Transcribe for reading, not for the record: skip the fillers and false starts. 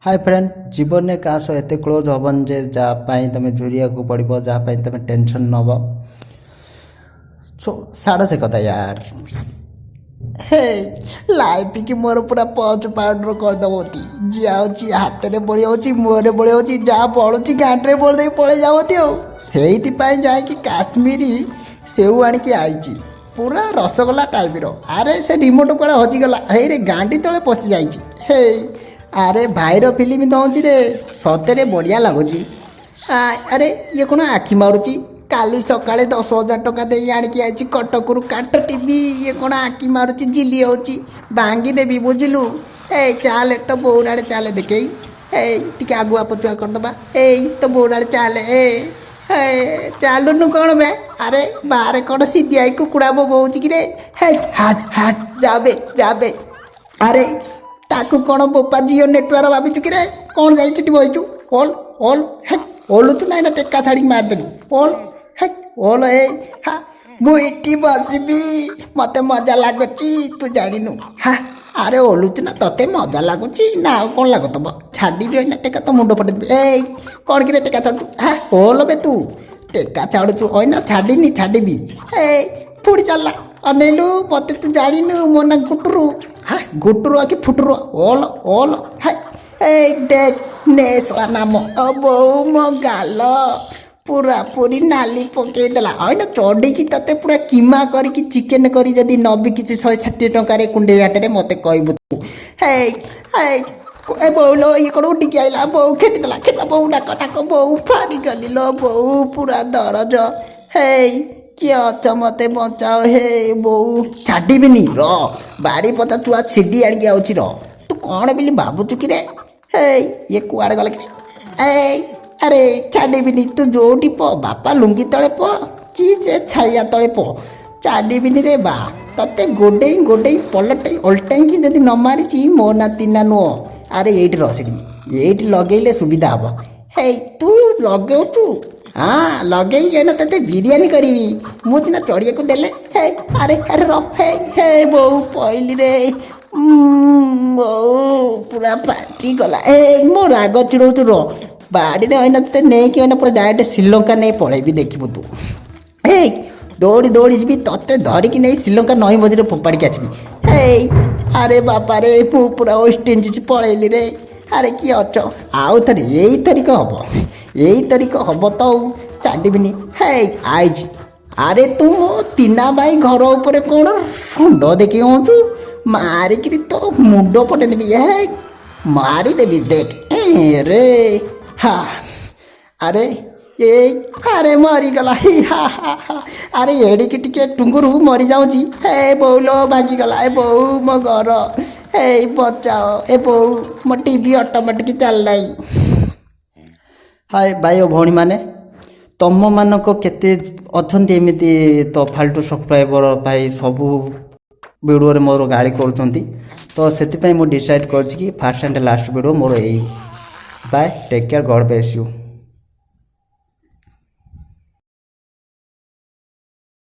Hi friend जीवन में क्या सह एत क्लोज हबन जे जहाँपाई तुम झुरिया को पड़ो जहाँपाई तुम टेंशन नब सो साड़ से कथा यार हे लाइफ की मोर पूरा पच पाउडर करदबती जाऊँगी हाथ में बड़ी होची मुहर बड़ी होची जहाँ पड़ुची गांठे बोल दे पड़े जावती से जाकि काश्मीरी सेऊ आणिकी आई पूरा रसगोला टाइप रो अरे से रिमोट कड़ा हजिगला हे रे गांडी तले पशि जाइए हे अरे भाईर फिल्म दौची रे सतरे बढ़िया लगुच अरे ये कौन आखि मारुची काली सकाଳେ 10,000 टका दे आणिकी आई कटकरू काट टीवी ये कौन आखि मारुची झिली होची भांगी देवी बुझिलु ए चाले तो बौर आड़े चाले देखे ए टिके आगुआ पछुआ करदबा ए तो बौर आड़े चाले ए चालुनु कौन बे अरे बाहर कौन सीधी आई कुकुड़ा बोबौची कि रे हे हास हास जाबे जाबे अरे ताकू कौन बोपा जियो नेटवर्क भाभी चुकी रे कौन जाइए बहीचु ओल ओल हे ओलु तू ना टेक्का छाड़ी मारदेलु ओल हे ओल ए हा मुई बसबी मत मजा लगुच तू जाणु हा अरे ओलुचु ना तते मजा लगुच ना कौन लगुतब छाड़ी ना टेक्का तो मुंड पटे ए कौन कि टेक्का छाड़ू हा ओल बे तू टेक्का छाड़ू ना छाड़ीनी छाड़ी ए पुड़ी चलला अनेलु मत तू जाणु मो ना गुटुरु हाँ गुटुरु कि फुटुरु ओल ओल है देख नेसला नाम बो मो गाल पूरा पूरी नाली पकईदेला है ना चढ़ी ते पूरा कीमा करके चिकेन करी जदि न बिकी 160 टकर कुंडे हाटे मत कहबू तू है ए बोलो ये कौन उठिकी आइला बो खेटीदेला खेटा बो डाक डाक बो फाड़ी गली लो बो पूरा दरज है किए अच मत बचाओ हे बो छाड़बी र बाड़ी पचा छुआ छिड़ी आणिकी आउची र तू कौन बोली भावुचु कि रे हे ये कुआड़े गला कि ए अरे छाड़बी तू जोटी प बापा लुंगी तले प कि जे छाइया तले प छाड़बी रे बा तते गोडे गोडे पलटे ओल्टाई कि जदि न मारी मो नाती ना नुह अरे ये रसड़ी ये लगेले सुविधा हम हे तू लगे तू हाँ लगे ना ते बिरियानी करी मुझे ना चढ़िया को देले हे अरे अरे रफे हे बो पहली रे बो पूरा फाटी गला ए मो राग चिड़ौ तू रो बाड़ी रे ना ते नहीं कि पूरा डायरेक्ट श्रीलंका नहीं पलैबी देखिबू तू हे दौड़ी दौड़ी जी तते धरिकी नहीं श्रीलंका नई मझे फोपाड़ी आसबी हे अरे बापा रे मु पूरा वेस्ट इंडिज पलैली रे अरे किए अच आउ थे यही तारिख हम यही तारिख हम तो छाड़बी हे आईज अरे तू तीना भाई घर उपर कौन फुंड देखी हूँ मारिकी तो मुंड पटे देवी हे मारिदेवी देख रे हा अरे ये अरे मरीगला ही हा हा हा अरे एड़िकी टिके टुंगुर मरी जाऊँगी हे बोलो भांगीगला ए बो मो घर हे बचाओ ए बो मो टीवी ऑटोमेटिक चल रही हाय भाई और भौणी मैंने तुम मानक केते अच्छे एमती तो फाल्तु सब्सक्राइबर भाई सबू वीडियो मोर गाड़ी कर तो से मुझे डिसाइड कर फास्ट एंड लास्ट वीडियो मोर यही bye take care God bless you.